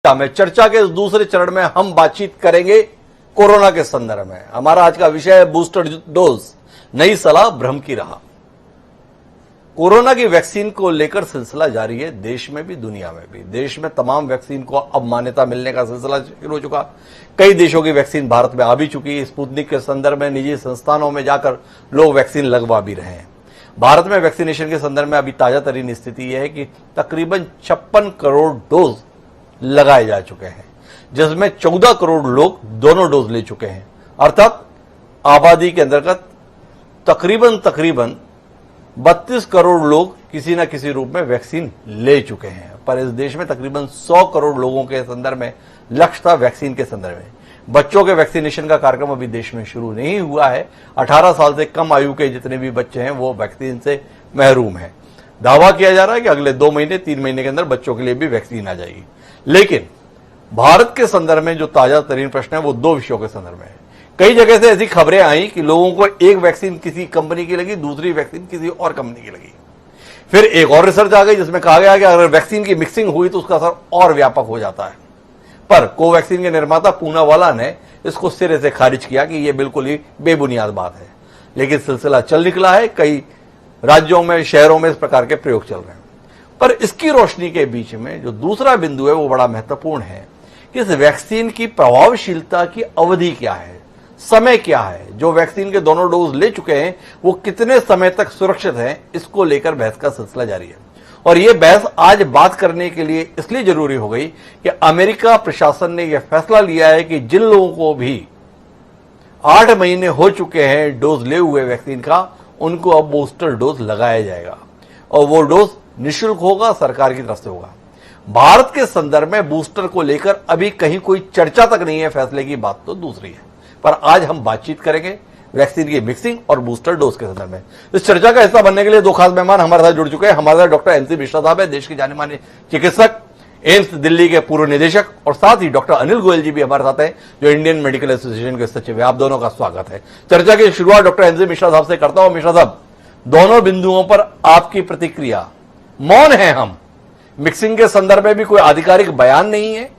प्राथमिकता में चर्चा के इस दूसरे चरण में हम बातचीत करेंगे कोरोना के संदर्भ में। हमारा आज का विषय है बूस्टर डोज, नई सलाह भ्रम की राह। कोरोना की वैक्सीन को लेकर सिलसिला जारी है, देश में भी दुनिया में भी। देश में तमाम वैक्सीन को अब मान्यता मिलने का सिलसिला शुरू हो चुका। कई देशों की वैक्सीन भारत में आ भी चुकी है। स्पुतनिक के संदर्भ में निजी संस्थानों में जाकर लोग वैक्सीन लगवा भी रहे हैं। भारत में वैक्सीनेशन के संदर्भ में अभी ताजा तरीन स्थिति यह है कि तकरीबन 56 करोड़ डोज लगाए जा चुके हैं, जिसमें 14 करोड़ लोग दोनों डोज ले चुके हैं। अर्थात आबादी के अंतर्गत तकरीबन 32 करोड़ लोग किसी न किसी रूप में वैक्सीन ले चुके हैं। पर इस देश में तकरीबन 100 करोड़ लोगों के संदर्भ में लक्ष्य था वैक्सीन के संदर्भ में। बच्चों के वैक्सीनेशन का कार्यक्रम अभी देश में शुरू नहीं हुआ है। 18 साल से कम आयु के जितने भी बच्चे हैं वो वैक्सीन से महरूम हैं। दावा किया जा रहा है कि अगले 2 महीने 3 महीने के अंदर बच्चों के लिए भी वैक्सीन आ जाएगी। लेकिन भारत के संदर्भ में जो ताजा तरीन प्रश्न है वो 2 विषयों के संदर्भ में है। कई जगह से ऐसी खबरें आई कि लोगों को एक वैक्सीन किसी कंपनी की लगी, दूसरी वैक्सीन किसी और कंपनी की लगी। फिर एक और रिसर्च आ गई जिसमें कहा गया कि अगर वैक्सीन की मिक्सिंग हुई तो उसका असर और व्यापक हो जाता है। पर कोवैक्सीन के निर्माता पूनावाला ने इसको सिरे से खारिज किया कि यह बिल्कुल ही बेबुनियाद बात है। लेकिन सिलसिला चल निकला है, कई राज्यों में, शहरों में इस प्रकार के प्रयोग चल रहे हैं। पर इसकी रोशनी के बीच में जो दूसरा बिंदु है वो बड़ा महत्वपूर्ण है कि इस वैक्सीन की प्रभावशीलता की अवधि क्या है, समय क्या है। जो वैक्सीन के दोनों डोज ले चुके हैं वो कितने समय तक सुरक्षित हैं, इसको लेकर बहस का सिलसिला जारी है। और यह बहस आज बात करने के लिए इसलिए जरूरी हो गई कि अमेरिका प्रशासन ने यह फैसला लिया है कि जिन लोगों को भी 8 महीने हो चुके हैं डोज ले हुए वैक्सीन का, उनको अब बूस्टर डोज लगाया जाएगा और वो डोज निःशुल्क होगा, सरकार की तरफ से होगा। भारत के संदर्भ में बूस्टर को लेकर अभी कहीं कोई चर्चा तक नहीं है, फैसले की बात तो दूसरी है। पर आज हम बातचीत करेंगे वैक्सीन की मिक्सिंग और बूस्टर डोज के संदर्भ में। इस चर्चा का हिस्सा बनने के लिए 2 खास मेहमान हमारे साथ जुड़ चुके हैं। हमारे साथ डॉक्टर एनसी मिश्रा साहब है, देश के जाने माने चिकित्सक, एम्स दिल्ली के पूर्व निदेशक, और साथ ही डॉक्टर अनिल गोयल जी भी हमारे साथ हैं जो इंडियन मेडिकल एसोसिएशन के सचिव है। आप दोनों का स्वागत है। चर्चा की शुरुआत डॉक्टर एनसी मिश्रा साहब से करता हूं। मिश्रा साहब, दोनों बिंदुओं पर आपकी प्रतिक्रिया। मौन है हम, मिक्सिंग के संदर्भ में भी कोई आधिकारिक बयान नहीं है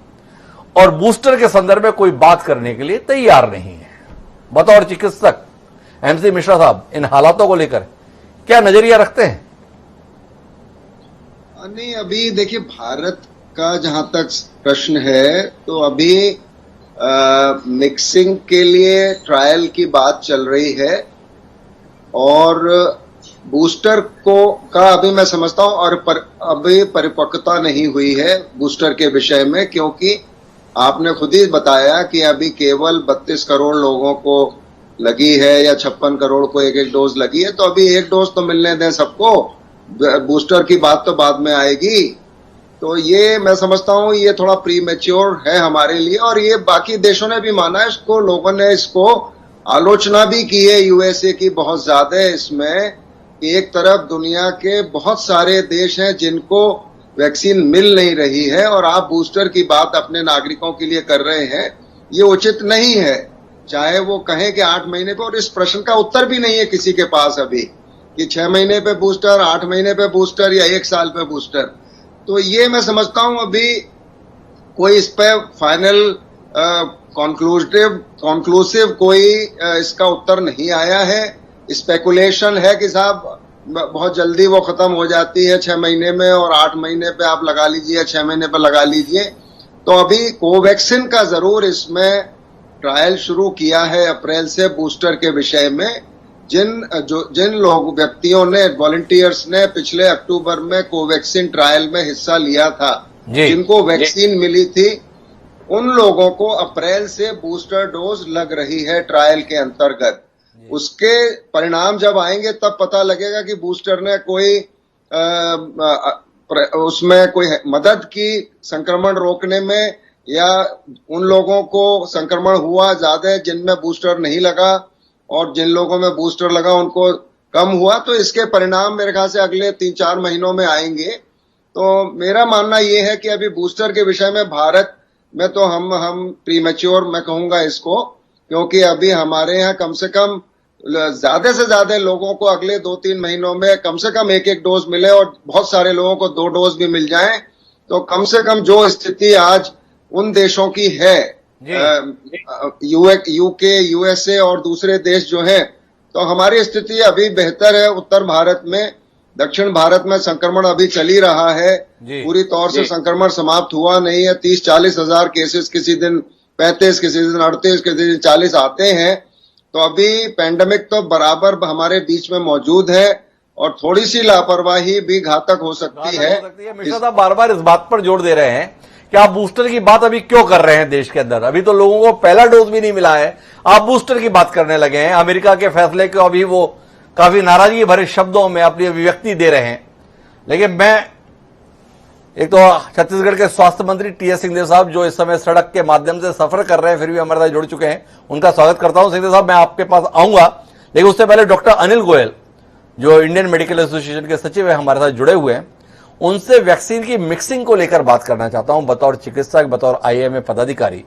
और बूस्टर के संदर्भ में कोई बात करने के लिए तैयार नहीं है। बतौर चिकित्सक एमसी मिश्रा साहब, इन हालातों को लेकर क्या नजरिया रखते हैं? नहीं, अभी देखिए, भारत का जहां तक प्रश्न है तो अभी मिक्सिंग के लिए ट्रायल की बात चल रही है और बूस्टर का अभी मैं समझता हूं और अभी परिपक्वता नहीं हुई है बूस्टर के विषय में, क्योंकि आपने खुद ही बताया कि अभी केवल 32 करोड़ लोगों को लगी है या 56 करोड़ को एक डोज लगी है। तो अभी एक डोज तो मिलने दें सबको, बूस्टर की बात तो बाद में आएगी। तो ये मैं समझता हूं ये थोड़ा प्री मैच्योर है हमारे लिए और ये बाकी देशों ने भी माना है इसको, लोगों ने इसको आलोचना भी की है यूएसए की बहुत ज्यादा इसमें। एक तरफ दुनिया के बहुत सारे देश हैं जिनको वैक्सीन मिल नहीं रही है और आप बूस्टर की बात अपने नागरिकों के लिए कर रहे हैं, ये उचित नहीं है। चाहे वो कहें कि 8 महीने पे, और इस प्रश्न का उत्तर भी नहीं है किसी के पास अभी कि 6 महीने पे बूस्टर, 8 महीने पे बूस्टर या 1 साल पे बूस्टर। तो ये मैं समझता हूं अभी कोई इस पे फाइनल कॉन्क्लूसिव कोई इसका उत्तर नहीं आया है। स्पेकुलेशन है कि साहब बहुत जल्दी वो खत्म हो जाती है 6 महीने में और 8 महीने पे आप लगा लीजिए, 6 महीने पे लगा लीजिए। तो अभी कोवैक्सीन का जरूर इसमें ट्रायल शुरू किया है अप्रैल से बूस्टर के विषय में। जिन लोग व्यक्तियों ने, वॉलंटियर्स ने पिछले अक्टूबर में कोवैक्सीन ट्रायल में हिस्सा लिया था, जिनको वैक्सीन मिली थी, उन लोगों को अप्रैल से बूस्टर डोज लग रही है ट्रायल के अंतर्गत। उसके परिणाम जब आएंगे तब पता लगेगा कि बूस्टर ने कोई उसमें कोई मदद की संक्रमण रोकने में, या उन लोगों को संक्रमण हुआ ज्यादा जिनमें बूस्टर नहीं लगा और जिन लोगों में बूस्टर लगा उनको कम हुआ। तो इसके परिणाम मेरे ख्याल से अगले 3-4 महीनों में आएंगे। तो मेरा मानना ये है कि अभी बूस्टर के विषय में भारत में तो हम प्रीमैच्योर मैं कहूंगा इसको, क्योंकि अभी हमारे यहाँ कम से कम ज्यादा से ज्यादा लोगों को अगले 2-3 महीनों में कम से कम 1-1 डोज मिले और बहुत सारे लोगों को 2 डोज भी मिल जाएं। तो कम से कम जो स्थिति आज उन देशों की है, यूके, यूएसए और दूसरे देश जो हैं। तो हमारी स्थिति अभी बेहतर है। उत्तर भारत में, दक्षिण भारत में संक्रमण अभी चल ही रहा है, पूरी तौर से संक्रमण समाप्त हुआ नहीं है। 30-40 हजार केसेस किसी दिन 35, किसी दिन 38, किसी दिन 40 आते हैं। तो अभी पैंडेमिक तो बराबर हमारे बीच में मौजूद है और थोड़ी सी लापरवाही भी घातक हो सकती है। मिश्रा साहब बार बार इस बात पर जोर दे रहे हैं कि आप बूस्टर की बात अभी क्यों कर रहे हैं देश के अंदर? अभी तो लोगों को पहला डोज भी नहीं मिला है, आप बूस्टर की बात करने लगे हैं। अमेरिका के फैसले को अभी वो काफी नाराजगी भरे शब्दों में अपनी अभिव्यक्ति दे रहे हैं। लेकिन मैं एक तो छत्तीसगढ़ के स्वास्थ्य मंत्री टीएस सिंहदेव साहब जो इस समय सड़क के माध्यम से सफर कर रहे हैं, फिर भी हमारे साथ जुड़ चुके हैं, उनका स्वागत करता हूं। सिंहदेव साहब, मैं आपके पास आऊंगा, लेकिन उससे पहले डॉक्टर अनिल गोयल जो इंडियन मेडिकल एसोसिएशन के सचिव है, हमारे साथ जुड़े हुए हैं। उनसे वैक्सीन की मिक्सिंग को लेकर बात करना चाहता हूं, बतौर चिकित्सक, बतौर आईएमए पदाधिकारी।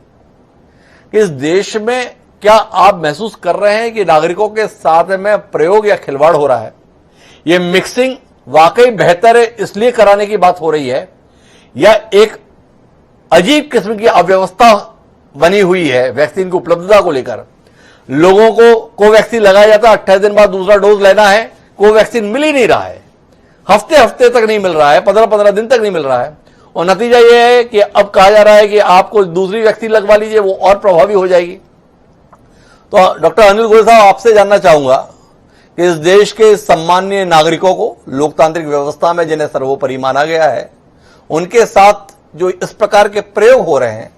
कि इस देश में क्या आप महसूस कर रहे हैं कि नागरिकों के साथ में प्रयोग या खिलवाड़ हो रहा है? ये मिक्सिंग वाकई बेहतर है इसलिए कराने की बात हो रही है, या एक अजीब किस्म की अव्यवस्था बनी हुई है वैक्सीन की उपलब्धता को लेकर? लोगों को कोवैक्सीन लगाया जाता है, 28 दिन बाद दूसरा डोज लेना है, कोवैक्सीन मिल ही नहीं रहा है, हफ्ते हफ्ते तक नहीं मिल रहा है, 15-15 दिन तक नहीं मिल रहा है। और नतीजा यह है कि अब कहा जा रहा है कि आपको दूसरी वैक्सीन लगवा लीजिए, वो और प्रभावी हो जाएगी। तो डॉक्टर अनिल गोयल साहब, आपसे जानना चाहूंगा कि इस देश के सम्मानीय नागरिकों को, लोकतांत्रिक व्यवस्था में जिन्हें सर्वोपरि माना गया है, उनके साथ जो इस प्रकार के प्रयोग हो रहे हैं,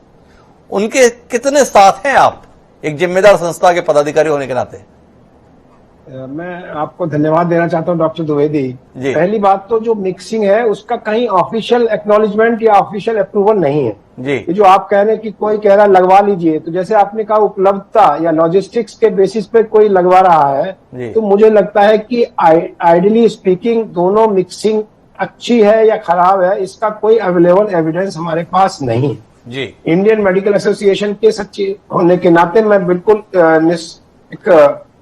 उनके कितने साथ हैं आप एक जिम्मेदार संस्था के पदाधिकारी होने के नाते? मैं आपको धन्यवाद देना चाहता हूं डॉक्टर द्विवेदी। पहली बात तो जो मिक्सिंग है उसका कहीं ऑफिशियल एक्नॉलेजमेंट या ऑफिशियल अप्रूवल नहीं है जी। ये जो आप कह रहे हैं कि कोई कह रहा लगवा लीजिए, तो जैसे आपने कहा उपलब्धता या लॉजिस्टिक्स के बेसिस पे कोई लगवा रहा है, तो मुझे लगता है कि आइडियली स्पीकिंग दोनों मिक्सिंग अच्छी है या खराब है, इसका कोई अवेलेबल एविडेंस हमारे पास नहीं है जी। इंडियन मेडिकल एसोसिएशन के सचिव होने के नाते मैं बिल्कुल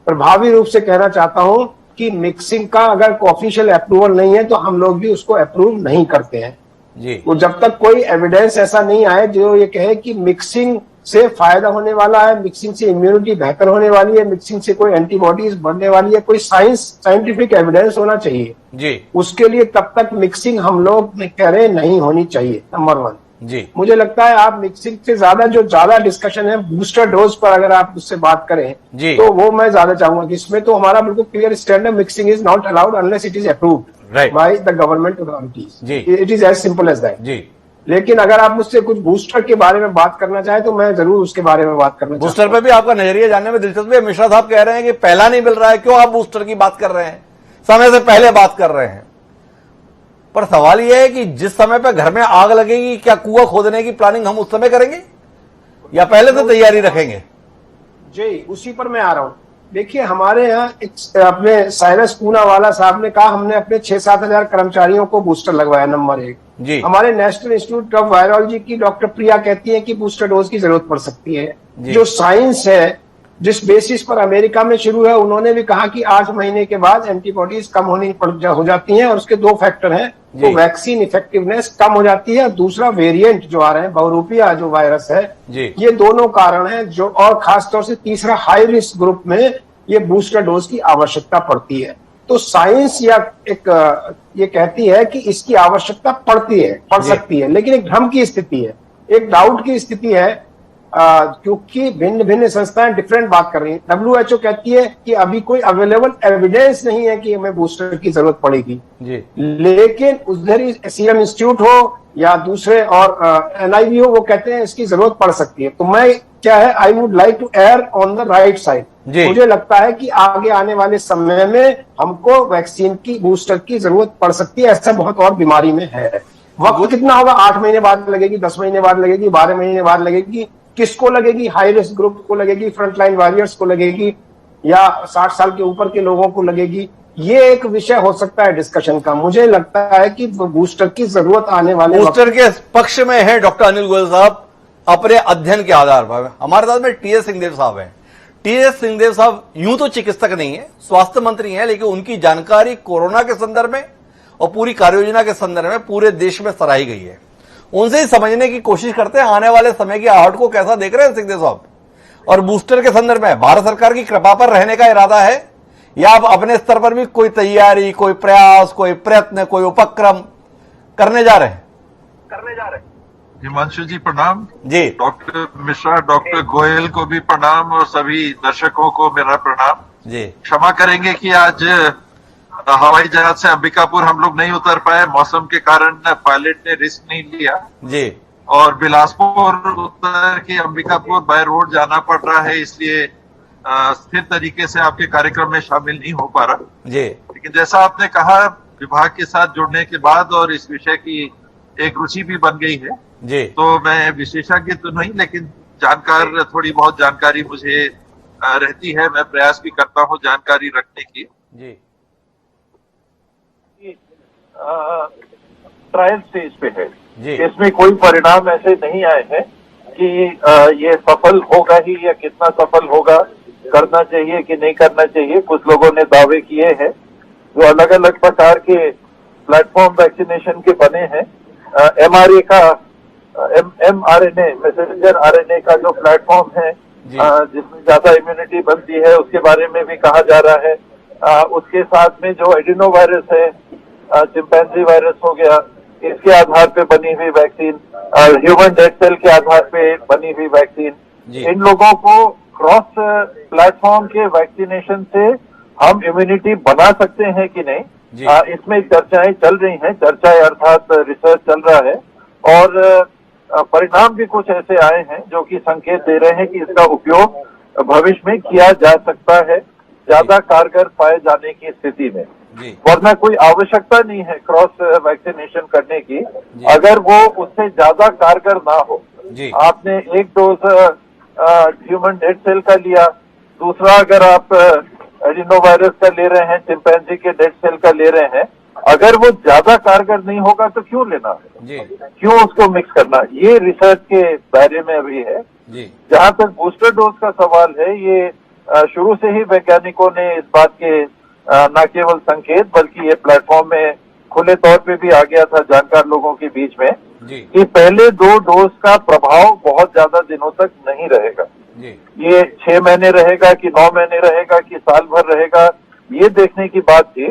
प्रभावी रूप से कहना चाहता हूं कि मिक्सिंग का अगर ऑफिशियल अप्रूवल नहीं है तो हम लोग भी उसको अप्रूव नहीं करते हैं जी। तो जब तक कोई एविडेंस ऐसा नहीं आए जो ये कहे कि मिक्सिंग से फायदा होने वाला है, मिक्सिंग से इम्यूनिटी बेहतर होने वाली है, मिक्सिंग से कोई एंटीबॉडीज बनने वाली है, कोई साइंटिफिक एविडेंस होना चाहिए जी। उसके लिए तब तक मिक्सिंग हम लोग कह रहे नहीं होनी चाहिए, नंबर 1 जी। मुझे लगता है आप मिक्सिंग से ज्यादा डिस्कशन है बूस्टर डोज पर, अगर आप उससे बात करें जी, तो वो मैं ज्यादा चाहूंगा कि इसमें तो हमारा बिल्कुल क्लियर स्टैंड है, mixing is not allowed unless it is approved by the government authorities. It is as simple as that जी। लेकिन अगर आप मुझसे कुछ बूस्टर के बारे में बात करना चाहें तो मैं जरूर उसके बारे में बात करना बूस्टर पे भी आपका नजरिया जानने में दिलचस्पी है। मिश्रा साहब कह रहे हैं कि पहला नहीं मिल रहा है, क्यों आप बूस्टर की बात कर रहे हैं, समय से पहले बात कर रहे हैं। पर सवाल यह है कि जिस समय पे घर में आग लगेगी, क्या कुआं खोदने की प्लानिंग हम उस समय करेंगे या पहले से तैयारी रखेंगे? जी, उसी पर मैं आ रहा हूं। देखिए, हमारे यहाँ अपने साइरस पूनावाला साहब ने कहा हमने अपने 6-7 हजार कर्मचारियों को बूस्टर लगवाया, नंबर 1 जी। हमारे नेशनल इंस्टीट्यूट ऑफ वायरोलॉजी की डॉक्टर प्रिया कहती है कि बूस्टर डोज की जरूरत पड़ सकती है। जो साइंस है, जिस बेसिस पर अमेरिका में शुरू है, उन्होंने भी कहा कि 8 महीने के बाद एंटीबॉडीज कम हो जाती हैं, और उसके 2 फैक्टर हैं। तो वैक्सीन इफेक्टिवनेस कम हो जाती है, और दूसरा वेरिएंट जो आ रहे हैं, बहुरूपिया जो वायरस है, ये दोनों कारण हैं जो, और खासतौर से तीसरा हाई रिस्क ग्रुप में ये बूस्टर डोज की आवश्यकता पड़ती है। तो साइंस या ये कहती है कि इसकी आवश्यकता पड़ सकती है, लेकिन एक भ्रम की स्थिति है, एक डाउट की स्थिति है, क्योंकि भिन्न भिन्न संस्थाएं डिफरेंट बात कर रही हैं। WHO कहती है कि अभी कोई अवेलेबल एविडेंस नहीं है कि हमें बूस्टर की जरूरत पड़ेगी जी। लेकिन उधर ही सीरम इंस्टीट्यूट हो या दूसरे और NIV हो, वो कहते हैं इसकी जरूरत पड़ सकती है। तो मैं क्या है, I would like to err on the right side. मुझे लगता है कि आगे आने वाले समय में हमको वैक्सीन की, बूस्टर की जरूरत पड़ सकती है। ऐसा बहुत और बीमारी में है। वक्त कितना होगा, 8 महीने बाद लगेगी, 10 महीने बाद लगेगी, 12 महीने बाद लगेगी, किसको लगेगी? हाई रिस्क ग्रुप को लगेगी, फ्रंटलाइन वॉरियर्स को लगेगी, या 60 साल के ऊपर के लोगों को लगेगी? ये एक विषय हो सकता है डिस्कशन का। मुझे लगता है कि बूस्टर की जरूरत आने वाले बूस्टर के पक्ष में है डॉक्टर अनिल गोयल साहब अपने अध्ययन के आधार पर। हमारे साथ में टीएस सिंहदेव साहब हैं। टीएस सिंहदेव साहब यूं तो चिकित्सक नहीं है, स्वास्थ्य मंत्री हैं, लेकिन उनकी जानकारी कोरोना के संदर्भ में और पूरी कार्ययोजना के संदर्भ में पूरे देश में सराही गई है। उनसे ही समझने की कोशिश करते हैं आने वाले समय की आहट को कैसा देख रहे हैं सिद्धे साहब। और बूस्टर के संदर्भ में भारत सरकार की कृपा पर रहने का इरादा है या आप अपने स्तर पर भी कोई तैयारी, कोई प्रयास, कोई प्रयत्न, कोई उपक्रम करने जा रहे हैं? हिमांशु जी प्रणाम जी। डॉक्टर मिश्रा, डॉक्टर गोयल को भी प्रणाम और सभी दर्शकों को मेरा प्रणाम जी। क्षमा करेंगे कि आज हवाई जहाज से अंबिकापुर हम लोग नहीं उतर पाए, मौसम के कारण पायलट ने रिस्क नहीं लिया जी। और बिलासपुर उतर के अंबिकापुर बाय रोड जाना पड़ रहा है, इसलिए स्थिर तरीके से आपके कार्यक्रम में शामिल नहीं हो पा रहा जी। लेकिन जैसा आपने कहा विभाग के साथ जुड़ने के बाद और इस विषय की एक रुचि भी बन गई है जी। तो मैं विशेषज्ञ तो नहीं लेकिन जानकार, थोड़ी बहुत जानकारी मुझे रहती है, मैं प्रयास भी करता हूँ जानकारी रखने की जी। ट्रायल स्टेज पे है जी। इसमें कोई परिणाम ऐसे नहीं आए हैं कि ये सफल होगा ही या कितना सफल होगा, करना चाहिए कि नहीं करना चाहिए। कुछ लोगों ने दावे किए हैं जो अलग अलग प्रकार के प्लेटफॉर्म वैक्सीनेशन के बने हैं। एमआरए का mRNA मैसेंजर आरएनए का जो प्लेटफॉर्म है जिसमें ज्यादा इम्यूनिटी बनती है उसके बारे में भी कहा जा रहा है। उसके साथ में जो एडिनो वायरस है, चिंपैंजी वायरस हो गया, इसके आधार पे बनी हुई वैक्सीन, ह्यूमन डेड सेल के आधार पे बनी हुई वैक्सीन, इन लोगों को क्रॉस प्लेटफॉर्म के वैक्सीनेशन से हम इम्यूनिटी बना सकते हैं कि नहीं, इसमें चर्चाएं चल रही हैं। चर्चाएं अर्थात रिसर्च चल रहा है और परिणाम भी कुछ ऐसे आए हैं जो कि संकेत दे रहे हैं कि इसका उपयोग भविष्य में किया जा सकता है ज्यादा कारगर पाए जाने की स्थिति में। वरना कोई आवश्यकता नहीं है क्रॉस वैक्सीनेशन करने की अगर वो उससे ज्यादा कारगर ना हो। आपने एक डोज ह्यूमन डेड सेल का लिया, दूसरा अगर आप एडिनो वायरस का ले रहे हैं, चिंपैंजी के डेड सेल का ले रहे हैं, अगर वो ज्यादा कारगर नहीं होगा तो क्यों लेना है, क्यों उसको मिक्स करना। ये रिसर्च के दायरे में अभी है। जहां तक बूस्टर डोज का सवाल है, ये शुरू से ही वैज्ञानिकों ने इस बात के न केवल संकेत बल्कि ये प्लेटफॉर्म में खुले तौर पे भी आ गया था जानकार लोगों के बीच में कि पहले 2 डोज का प्रभाव बहुत ज्यादा दिनों तक नहीं रहेगा। ये 6 महीने रहेगा कि 9 महीने रहेगा कि साल भर रहेगा, ये देखने की बात थी।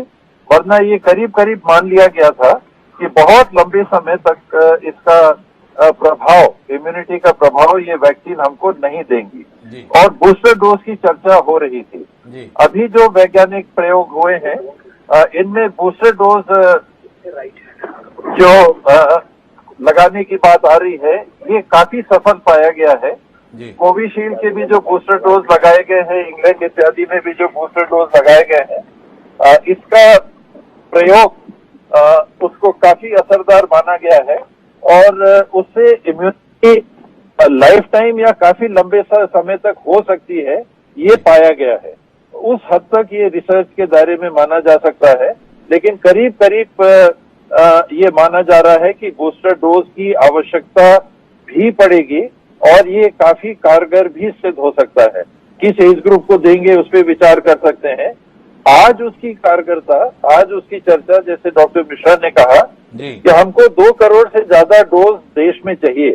वरना ये करीब करीब मान लिया गया था कि बहुत लंबे समय तक इसका प्रभाव, इम्यूनिटी का प्रभाव ये वैक्सीन हमको नहीं देंगी और बूस्टर डोज की चर्चा हो रही थी। अभी जो वैज्ञानिक प्रयोग हुए हैं इनमें बूस्टर डोज जो लगाने की बात आ रही है ये काफी सफल पाया गया है। कोविशील्ड के भी जो बूस्टर डोज लगाए गए हैं, इंग्लैंड इत्यादि में भी जो बूस्टर डोज लगाए गए हैं, इसका प्रयोग उसको काफी असरदार माना गया है और उससे इम्यूनिटी लाइफ टाइम या काफी लंबे समय तक हो सकती है, ये पाया गया है। उस हद तक ये रिसर्च के दायरे में माना जा सकता है, लेकिन करीब करीब ये माना जा रहा है कि बूस्टर डोज की आवश्यकता भी पड़ेगी और ये काफी कारगर भी सिद्ध हो सकता है। किस एज ग्रुप को देंगे उस पर विचार कर सकते हैं। आज उसकी कारगरता, आज उसकी चर्चा, जैसे डॉक्टर मिश्रा ने कहा कि हमको 2 करोड़ से ज्यादा डोज देश में चाहिए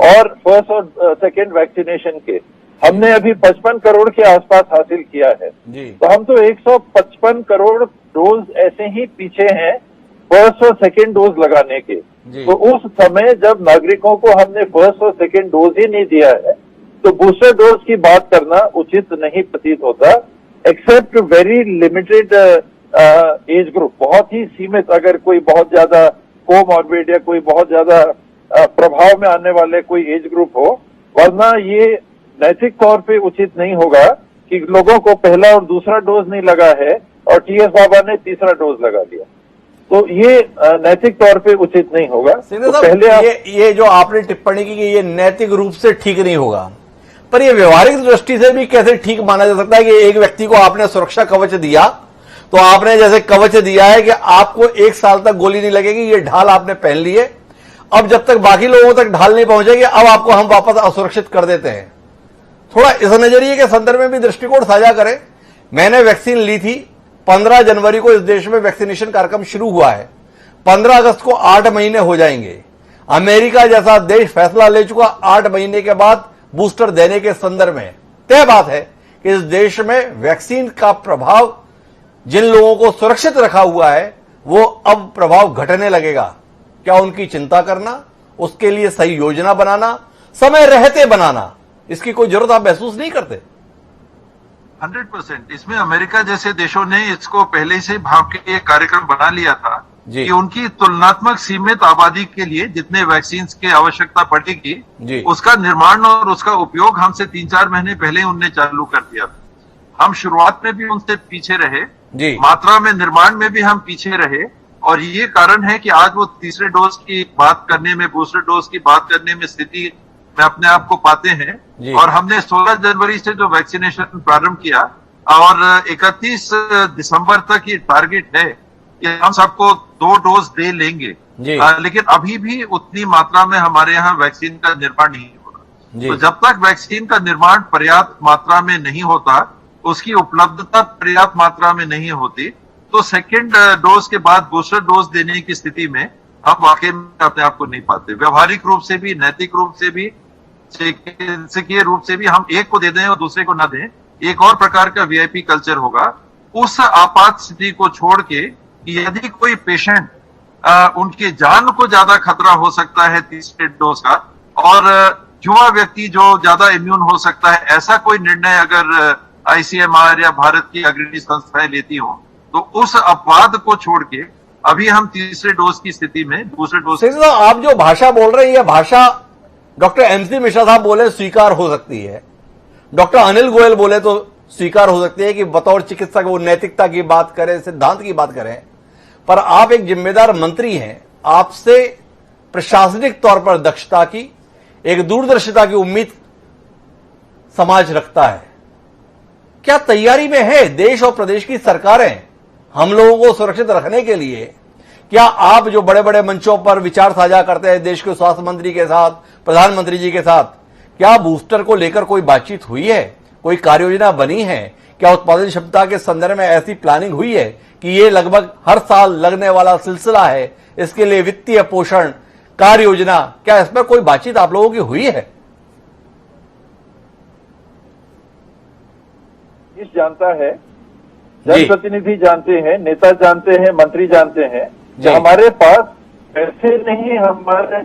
और फर्स्ट और सेकेंड वैक्सीनेशन के हमने अभी 55 करोड़ के आसपास हासिल किया है, तो हम तो 155 करोड़ डोज ऐसे ही पीछे हैं फर्स्ट और सेकेंड डोज लगाने के। तो उस समय जब नागरिकों को हमने फर्स्ट और सेकेंड डोज ही नहीं दिया है तो बूस्टर डोज की बात करना उचित नहीं प्रतीत होता, except very limited age group, बहुत ही सीमित, अगर कोई बहुत ज्यादा कोमॉर्बिड या कोई बहुत ज्यादा प्रभाव में आने वाले कोई एज ग्रुप हो। वरना ये नैतिक तौर पे उचित नहीं होगा कि लोगों को पहला और दूसरा डोज नहीं लगा है और टीएस बाबा ने तीसरा डोज लगा लिया, तो ये नैतिक तौर पे उचित नहीं होगा। तो पहले ये जो आपने टिप्पणी की कि ये नैतिक रूप से ठीक नहीं होगा, पर ये व्यवहारिक दृष्टि से भी कैसे ठीक माना जा सकता है कि एक व्यक्ति को आपने सुरक्षा कवच दिया, तो आपने जैसे कवच दिया है कि आपको 1 साल तक गोली नहीं लगेगी, ये ढाल आपने पहन ली है, अब जब तक बाकी लोगों तक ढाल नहीं पहुंचेगी अब आपको हम वापस असुरक्षित कर देते हैं। थोड़ा इस नजरिए के संदर्भ में भी दृष्टिकोण साझा करें। मैंने वैक्सीन ली थी, 15 जनवरी को इस देश में वैक्सीनेशन कार्यक्रम शुरू हुआ है, 15 अगस्त को 8 महीने हो जाएंगे। अमेरिका जैसा देश फैसला ले चुका 8 महीने के बाद बूस्टर देने के संदर्भ में। तय बात है कि इस देश में वैक्सीन का प्रभाव जिन लोगों को सुरक्षित रखा हुआ है वो अब प्रभाव घटने लगेगा। क्या उनकी चिंता करना, उसके लिए सही योजना बनाना, समय रहते बनाना, इसकी कोई जरूरत आप महसूस नहीं करते? 100%। इसमें अमेरिका जैसे देशों ने इसको पहले से भाव के एक कार्यक्रम बना लिया था कि उनकी तुलनात्मक सीमित आबादी के लिए जितने वैक्सीन की आवश्यकता पड़ेगी उसका निर्माण और उसका उपयोग हमसे 3-4 महीने पहले उनने चालू कर दिया था। हम शुरुआत में भी उनसे पीछे रहे, मात्रा में निर्माण में भी हम पीछे रहे, और ये कारण है कि आज वो तीसरे डोज की बात करने में, बूस्टर डोज की बात करने में स्थिति में अपने आप को पाते हैं। और हमने 16 जनवरी से जो वैक्सीनेशन प्रारंभ किया और 31 दिसंबर तक ये टारगेट है कि हम सबको 2 डोज दे लेंगे, लेकिन अभी भी उतनी मात्रा में हमारे यहाँ वैक्सीन का निर्माण नहीं हो रहा। तो जब तक वैक्सीन का निर्माण पर्याप्त मात्रा में नहीं होता, उसकी उपलब्धता पर्याप्त मात्रा में नहीं होती, तो सेकेंड डोज के बाद बूस्टर डोज देने की स्थिति में हम वाकई में अपने आप को नहीं पाते। व्यवहारिक रूप से भी, नैतिक रूप से भी, चिकित्सकीय रूप से भी हम एक को दे दें और दूसरे को न दें, एक और प्रकार का वीआईपी कल्चर होगा। उस आपात स्थिति को छोड़ के यदि कोई पेशेंट उनकी जान को ज्यादा खतरा हो सकता है तीसरे डोज का, और युवा व्यक्ति जो ज्यादा इम्यून हो सकता है, ऐसा कोई निर्णय अगर आईसीएमआर या भारत की अग्रणी संस्थाएं लेती हो, तो उस अपवाद को छोड़ के अभी हम तीसरे डोज की स्थिति में दूसरे डोज। आप जो भाषा बोल रहे हैं, यह भाषा डॉक्टर एमसी मिश्रा साहब बोले स्वीकार हो सकती है, डॉक्टर अनिल गोयल बोले तो स्वीकार हो सकती है कि बतौर चिकित्सक वो नैतिकता की बात करें, सिद्धांत की बात करें, पर आप एक जिम्मेदार मंत्री हैं, आपसे प्रशासनिक तौर पर दक्षता की, एक दूरदर्शिता की उम्मीद समाज रखता है। क्या तैयारी में है देश और प्रदेश की सरकारें हम लोगों को सुरक्षित रखने के लिए? क्या आप जो बड़े बड़े मंचों पर विचार साझा करते हैं देश के स्वास्थ्य मंत्री के साथ, प्रधानमंत्री जी के साथ, क्या बूस्टर को लेकर कोई बातचीत हुई है, कोई कार्य योजना बनी है? क्या उत्पादन क्षमता के संदर्भ में ऐसी प्लानिंग हुई है कि ये लगभग हर साल लगने वाला सिलसिला है, इसके लिए वित्तीय पोषण, कार्य योजना, क्या इस पर कोई बातचीत आप लोगों की हुई है? जानता है, जनप्रतिनिधि जानते हैं, नेता जानते हैं, मंत्री जानते हैं कि हमारे पास पैसे नहीं, हमारे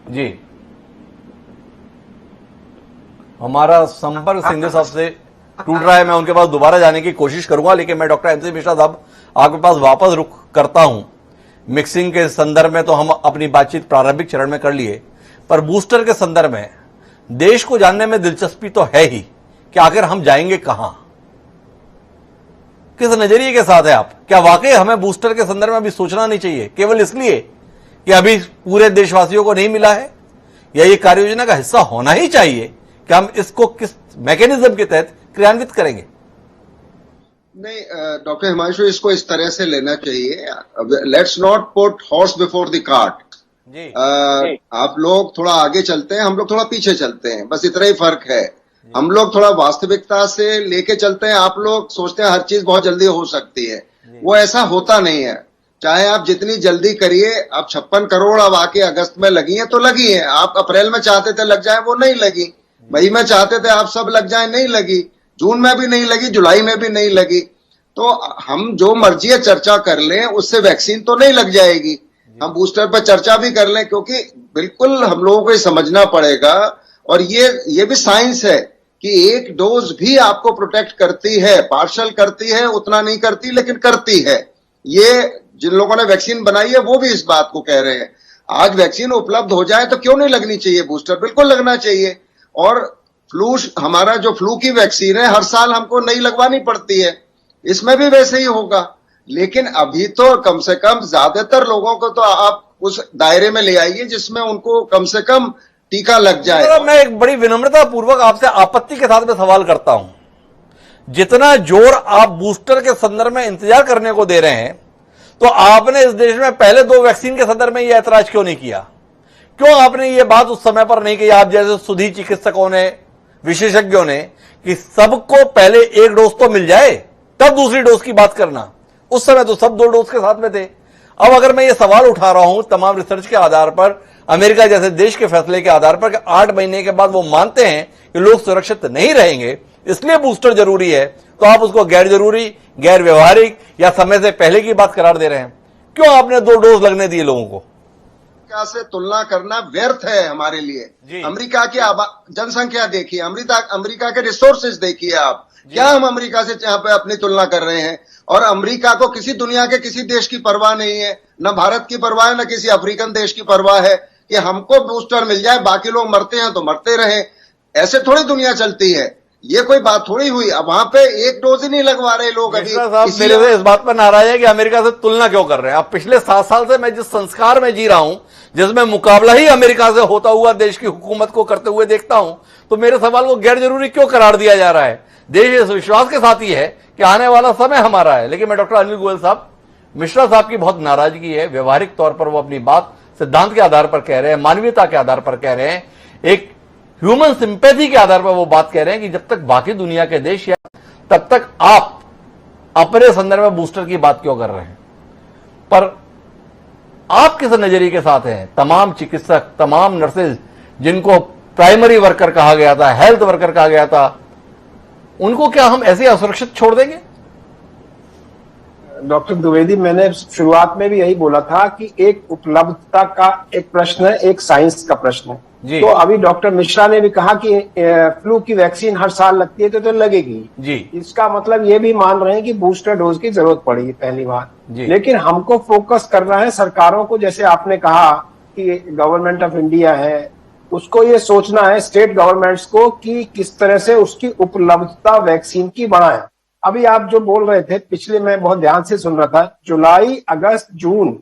जी हमारा संपर्क सिंधु साहब से टूट रहा है। मैं उनके पास दोबारा जाने की कोशिश करूंगा, लेकिन मैं डॉक्टर एमसी मिश्रा साहब आपके पास वापस रुख करता हूं। मिक्सिंग के संदर्भ में तो हम अपनी बातचीत प्रारंभिक चरण में कर लिए, पर बूस्टर के संदर्भ में देश को जानने में दिलचस्पी तो है ही कि आखिर हम जाएंगे कहां, किस नजरिए के साथ है आप? क्या वाकई हमें बूस्टर के संदर्भ में अभी सोचना नहीं चाहिए, केवल इसलिए कि अभी पूरे देशवासियों को नहीं मिला है, या ये कार्य योजना का हिस्सा होना ही चाहिए कि हम इसको किस मैकेनिज्म के तहत क्रियान्वित करेंगे? नहीं डॉक्टर हिमांशु, इसको इस तरह से लेना चाहिए, let's not put horse before the cart. आप लोग थोड़ा आगे चलते हैं, हम लोग थोड़ा पीछे चलते हैं, बस इतना ही फर्क है। हम लोग थोड़ा वास्तविकता से लेके चलते हैं, आप लोग सोचते हैं हर चीज बहुत जल्दी हो सकती है, वो ऐसा होता नहीं है। चाहे आप जितनी जल्दी करिए, आप 56 करोड़ अब आके अगस्त में लगी है तो लगी है, आप अप्रैल में चाहते थे लग जाए, वो नहीं लगी। मई में चाहते थे आप सब लग जाए, नहीं लगी। जून में भी नहीं लगी, जुलाई में भी नहीं लगी। तो हम जो मर्जी चर्चा कर लें, उससे वैक्सीन तो नहीं लग जाएगी। हम बूस्टर पर चर्चा भी कर लें, क्योंकि बिल्कुल हम लोगों को ये समझना पड़ेगा, और ये भी साइंस है कि एक डोज भी आपको प्रोटेक्ट करती है, पार्शल करती है, उतना नहीं करती लेकिन करती है। ये जिन लोगों ने वैक्सीन बनाई है वो भी इस बात को कह रहे हैं। आज वैक्सीन उपलब्ध हो जाए तो क्यों नहीं लगनी चाहिए बूस्टर? बिल्कुल लगना चाहिए। और फ्लू, हमारा जो फ्लू की वैक्सीन है हर साल हमको नहीं लगवानी पड़ती है, इसमें भी वैसे ही होगा। लेकिन अभी तो कम से कम ज्यादातर लोगों को तो आप उस दायरे में ले आइए जिसमें उनको कम से कम टीका लग जाए। मैं एक बड़ी विनम्रता पूर्वक आपसे आपत्ति के साथ में सवाल करता हूं, जितना जोर आप बूस्टर के संदर्भ में इंतजार करने को दे रहे हैं, तो आपने इस देश में पहले 2 वैक्सीन के संदर्भ में यह ऐतराज क्यों नहीं किया? क्यों आपने ये बात उस समय पर नहीं कही, आप जैसे सुधी चिकित्सकों ने, विशेषज्ञों ने, कि सबको पहले 1 डोज तो मिल जाए तब दूसरी डोज की बात करना। उस समय तो सब 2 डोज के साथ में थे। अब अगर मैं ये सवाल उठा रहा हूं तमाम रिसर्च के आधार पर, अमेरिका जैसे देश के फैसले के आधार पर कि 8 महीने के बाद वो मानते हैं कि लोग सुरक्षित नहीं रहेंगे, इसलिए बूस्टर जरूरी है, तो आप उसको गैर जरूरी, गैर व्यवहारिक या समय से पहले की बात करार दे रहे हैं। क्यों आपने 2 डोज लगने दिए लोगों को? अमेरिका से तुलना करना व्यर्थ है हमारे लिए। अमेरिका की जनसंख्या देखिए, अमेरिका के रिसोर्सेज देखिए आप, क्या हम अमेरिका से यहाँ पे अपनी तुलना कर रहे हैं? और अमेरिका को किसी दुनिया के किसी देश की परवाह नहीं है, न भारत की परवाह है, न किसी अफ्रीकन देश की परवाह है कि हमको बूस्टर मिल जाए, बाकी लोग मरते हैं तो मरते रहे। ऐसे थोड़ी दुनिया चलती है, ये कोई बात थोड़ी हुई। अब वहां पे 1 डोज ही नहीं लगवा रहे लोग अभी। मेरे से इस बात पर नाराज है कि अमेरिका से तुलना क्यों कर रहे हैं। अब पिछले 7 साल से मैं जिस संस्कार में जी रहा हूं, जिसमें मुकाबला ही अमेरिका से होता हुआ देश की हुकूमत को करते हुए देखता हूं, तो मेरे सवाल को गैर जरूरी क्यों करार दिया जा रहा है? देश इस विश्वास के साथ ही है कि आने वाला समय हमारा है। लेकिन मैं डॉक्टर अनिल गोयल साहब, मिश्रा साहब की बहुत नाराजगी है। व्यवहारिक तौर पर वो अपनी बात सिद्धांत के आधार पर कह रहे हैं, मानवीयता के आधार पर कह रहे हैं, एक ह्यूमन सिंपैथी के आधार पर वो बात कह रहे हैं कि जब तक बाकी दुनिया के देश या तब तक आप अपने संदर्भ में बूस्टर की बात क्यों कर रहे हैं? पर आप किस नजरिए के साथ हैं? तमाम चिकित्सक, तमाम नर्सेज जिनको प्राइमरी वर्कर कहा गया था, हेल्थ वर्कर कहा गया था, उनको क्या हम ऐसे असुरक्षित छोड़ देंगे? डॉक्टर द्विवेदी, मैंने शुरुआत में भी यही बोला था कि एक उपलब्धता का एक प्रश्न है, एक साइंस का प्रश्न है। तो अभी डॉक्टर मिश्रा ने भी कहा कि फ्लू की वैक्सीन हर साल लगती है तो लगेगी जी। इसका मतलब ये भी मान रहे हैं कि बूस्टर डोज की जरूरत पड़ेगी, पहली बात। लेकिन हमको फोकस करना है सरकारों को, जैसे आपने कहा कि गवर्नमेंट ऑफ इंडिया है, उसको ये सोचना है स्टेट गवर्नमेंट्स को कि किस तरह से उसकी उपलब्धता वैक्सीन की बढ़ाएं। अभी आप जो बोल रहे थे, पिछले मैं बहुत ध्यान से सुन रहा था, जुलाई, अगस्त, जून,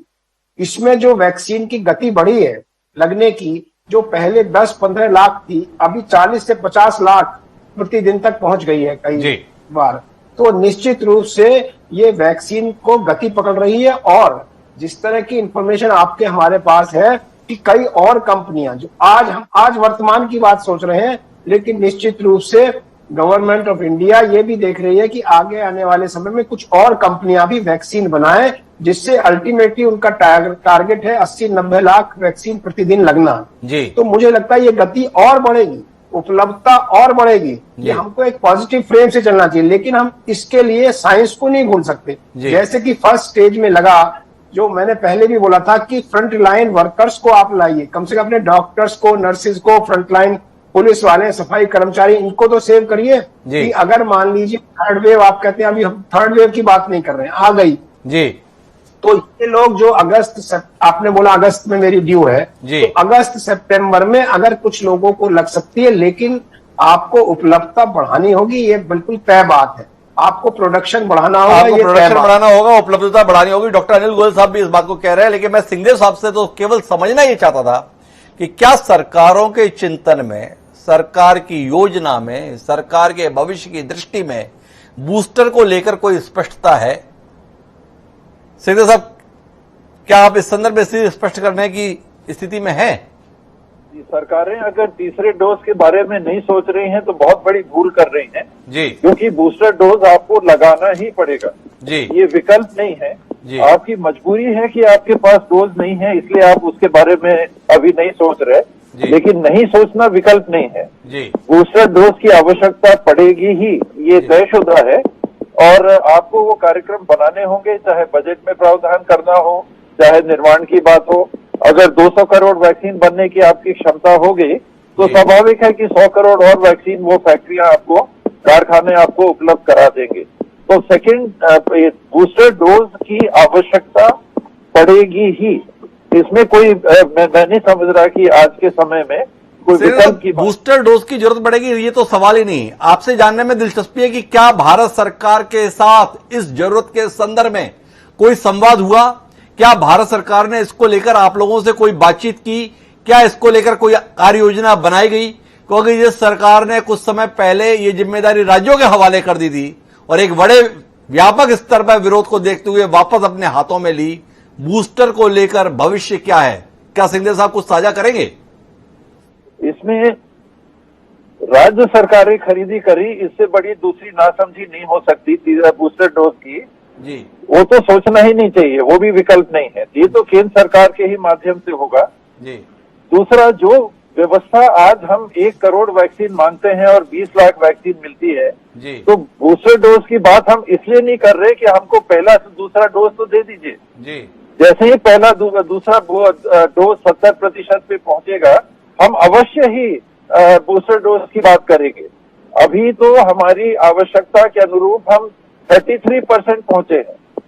इसमें जो वैक्सीन की गति बढ़ी है लगने की, जो पहले 10-15 लाख थी, अभी 40 से 50 लाख प्रतिदिन तक पहुंच गई है कई बार। तो निश्चित रूप से ये वैक्सीन को गति पकड़ रही है। और जिस तरह की इंफॉर्मेशन आपके हमारे पास है कि कई और कंपनियां जो हम आज वर्तमान की बात सोच रहे हैं, लेकिन निश्चित रूप से गवर्नमेंट ऑफ इंडिया ये भी देख रही है कि आगे आने वाले समय में कुछ और कंपनियां भी वैक्सीन बनाएं, जिससे अल्टीमेटली उनका टारगेट है 80-90 लाख वैक्सीन प्रतिदिन लगना जी। तो मुझे लगता है ये गति और बढ़ेगी, उपलब्धता और बढ़ेगी। ये हमको एक पॉजिटिव फ्रेम से चलना चाहिए, लेकिन हम इसके लिए साइंस को नहीं भूल सकते। जैसे कि फर्स्ट स्टेज में लगा, जो मैंने पहले भी बोला था कि फ्रंट लाइन वर्कर्स को आप लाइए, कम से कम अपने डॉक्टर्स को, नर्सेज को, फ्रंट लाइन पुलिस वाले, सफाई कर्मचारी, इनको तो सेव करिए कि अगर मान लीजिए थर्ड वेव, आप कहते हैं, अभी हम थर्ड वेव की बात नहीं कर रहे हैं, आ गई जी, तो ये लोग जो अगस्त, आपने बोला अगस्त में मेरी ड्यू है, तो अगस्त सितंबर में अगर कुछ लोगों को लग सकती है, लेकिन आपको उपलब्धता बढ़ानी होगी, ये बिल्कुल तय बात है। आपको प्रोडक्शन बढ़ाना होगा, ये प्रोडक्शन बढ़ाना होगा, उपलब्धता बढ़ानी होगी। डॉक्टर अनिल गोयल साहब भी इस बात को कह रहे हैं, लेकिन मैं सिंघदेव साहब से तो केवल समझना ही चाहता था कि क्या सरकारों के चिंतन में, सरकार की योजना में, सरकार के भविष्य की दृष्टि में बूस्टर को लेकर कोई स्पष्टता है? सिंघदेव साहब, क्या आप इस संदर्भ में स्पष्ट करने की स्थिति में हैं? सरकारें अगर तीसरे डोज के बारे में नहीं सोच रही हैं तो बहुत बड़ी भूल कर रही हैं जी, क्योंकि बूस्टर डोज आपको लगाना ही पड़ेगा जी, ये विकल्प नहीं है जी। आपकी मजबूरी है कि आपके पास डोज नहीं है, इसलिए आप उसके बारे में अभी नहीं सोच रहे, लेकिन नहीं सोचना विकल्प नहीं है जी। बूस्टर डोज की आवश्यकता पड़ेगी ही, ये तयशुदा है। और आपको वो कार्यक्रम बनाने होंगे, चाहे बजट में प्रावधान करना हो, चाहे निर्माण की बात हो। अगर 200 करोड़ वैक्सीन बनने की आपकी क्षमता होगी तो स्वाभाविक है कि 100 करोड़ और वैक्सीन वो फैक्ट्रियां आपको, कारखाने आपको उपलब्ध करा देंगे। तो सेकंड बूस्टर डोज की आवश्यकता पड़ेगी ही, इसमें कोई मैं नहीं समझ रहा कि आज के समय में कोई विकल्प की बूस्टर डोज की जरूरत पड़ेगी, ये तो सवाल ही नहीं। आपसे जानने में दिलचस्पी है कि क्या भारत सरकार के साथ इस जरूरत के संदर्भ में कोई संवाद हुआ? क्या भारत सरकार ने इसको लेकर आप लोगों से कोई बातचीत की? क्या इसको लेकर कोई कार्य योजना बनाई गई? क्योंकि जिस सरकार ने कुछ समय पहले ये जिम्मेदारी राज्यों के हवाले कर दी थी और एक बड़े व्यापक स्तर पर विरोध को देखते हुए वापस अपने हाथों में ली, बूस्टर को लेकर भविष्य क्या है? क्या सिंघदेव साहब कुछ साझा करेंगे? इसमें राज्य सरकारें खरीदी करी, इससे बड़ी दूसरी नासमझी नहीं हो सकती बूस्टर डोज की जी। वो तो सोचना ही नहीं चाहिए, वो भी विकल्प नहीं है। ये तो केंद्र सरकार के ही माध्यम से होगा जी। दूसरा, जो व्यवस्था आज हम 1 करोड़ वैक्सीन मांगते हैं और 20 लाख वैक्सीन मिलती है जी। तो बूस्टर डोज की बात हम इसलिए नहीं कर रहे कि हमको पहला से दूसरा डोज तो दे दीजिए जी। जैसे ही पहला दूसरा डोज 70% पे पहुंचेगा हम अवश्य ही बूस्टर डोज की बात करेंगे। अभी तो हमारी आवश्यकता के अनुरूप हम 33% पहुंचे हैं।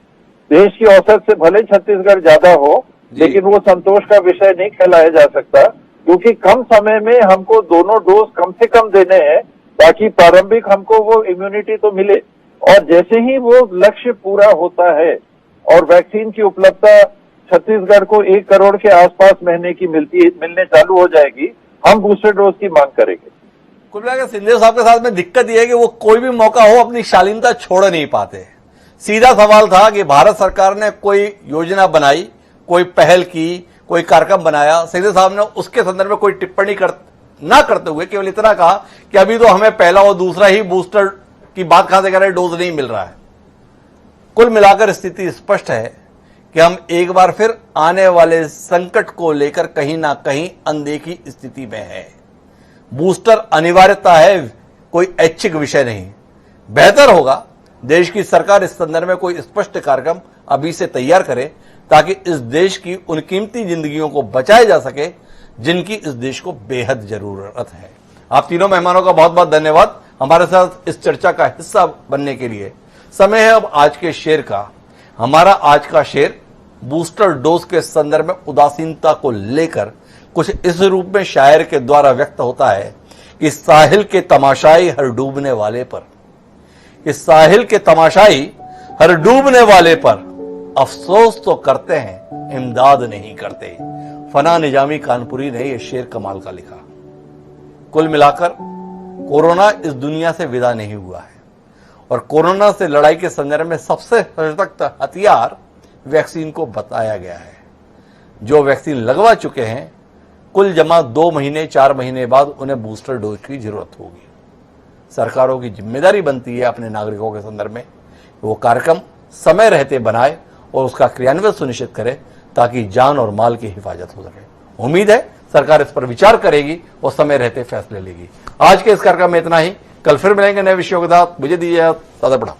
देश की औसत से भले छत्तीसगढ़ ज्यादा हो लेकिन वो संतोष का विषय नहीं कहलाया जा सकता, क्योंकि कम समय में हमको दोनों डोज कम से कम देने हैं ताकि प्रारंभिक हमको वो इम्यूनिटी तो मिले। और जैसे ही वो लक्ष्य पूरा होता है और वैक्सीन की उपलब्धता छत्तीसगढ़ को 1 करोड़ के आसपास महीने की मिलने चालू हो जाएगी, हम बूस्टर डोज की मांग करेंगे। कुल मिलाकर सिंहदेव साहब के साथ में दिक्कत यह है कि वो कोई भी मौका हो अपनी शालीनता छोड़ नहीं पाते। सीधा सवाल था कि भारत सरकार ने कोई योजना बनाई, कोई पहल की, कोई कार्यक्रम बनाया, सिंहदेव साहब ने उसके संदर्भ में कोई टिप्पणी ना करते हुए केवल इतना कहा कि अभी तो हमें पहला और दूसरा ही बूस्टर की बात कहां से कर रहे हैं, डोज नहीं मिल रहा है। कुल मिलाकर स्थिति स्पष्ट है कि हम एक बार फिर आने वाले संकट को लेकर कहीं ना कहीं अनदेखी स्थिति में है। बूस्टर अनिवार्यता है, कोई ऐच्छिक विषय नहीं। बेहतर होगा देश की सरकार इस संदर्भ में कोई स्पष्ट कार्यक्रम अभी से तैयार करे ताकि इस देश की उन कीमती जिंदगियों को बचाया जा सके जिनकी इस देश को बेहद जरूरत है। आप तीनों मेहमानों का बहुत बहुत धन्यवाद हमारे साथ इस चर्चा का हिस्सा बनने के लिए। समय है अब आज के शेर का। हमारा आज का शेर बूस्टर डोज के संदर्भ में उदासीनता को लेकर कुछ इस रूप में शायर के द्वारा व्यक्त होता है कि साहिल के तमाशाई हर डूबने वाले पर, इस साहिल के तमाशाई हर डूबने वाले पर अफसोस तो करते हैं इमदाद नहीं करते। फना निजामी कानपुरी ने यह शेर कमाल का लिखा। कुल मिलाकर कोरोना इस दुनिया से विदा नहीं हुआ है और कोरोना से लड़ाई के संदर्भ में सबसे सशक्त हथियार वैक्सीन को बताया गया है। जो वैक्सीन लगवा चुके हैं कुल जमा 2 महीने 4 महीने बाद उन्हें बूस्टर डोज की जरूरत होगी। सरकारों की जिम्मेदारी बनती है अपने नागरिकों के संदर्भ में वो कार्यक्रम समय रहते बनाए और उसका क्रियान्वयन सुनिश्चित करे ताकि जान और माल की हिफाजत हो सके। उम्मीद है सरकार इस पर विचार करेगी और समय रहते फैसले लेगी। आज के इस कार्यक्रम में इतना ही। कल फिर मिलेंगे नए विषयों के साथ। मुझे दीजिए, दादा पढ़ा।